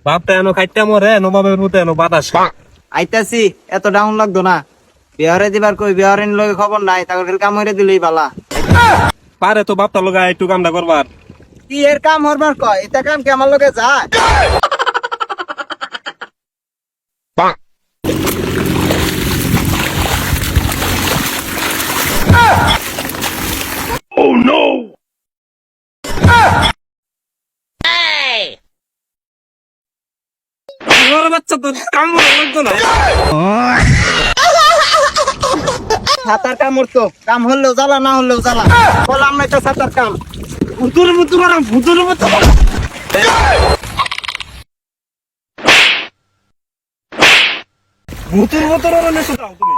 বাপটা এনো খাইতে মরে নবাবের মতো এনো বাতাস আইতাছি এত ডাউন লাগতো না বিহারে দিবার কই বিহারের লগে খবর নাই তাকে কাম হইরে দিলেই বালা পারে তো বাপটা লগা একটু কামটা করবার কি এর কাম হরবার কয় এটা কাম কি আমার লগে যায় বাচ্চা তো কাম লাগতো না সাতার কাম হরতো কাম হলেও জ্বালা না হলেও জ্বালা বললাম নাই তো সাতার কাম ভুতুর মতো করাম ভুতুর মতো ভুতুর মতো রনে শুধাও তুমি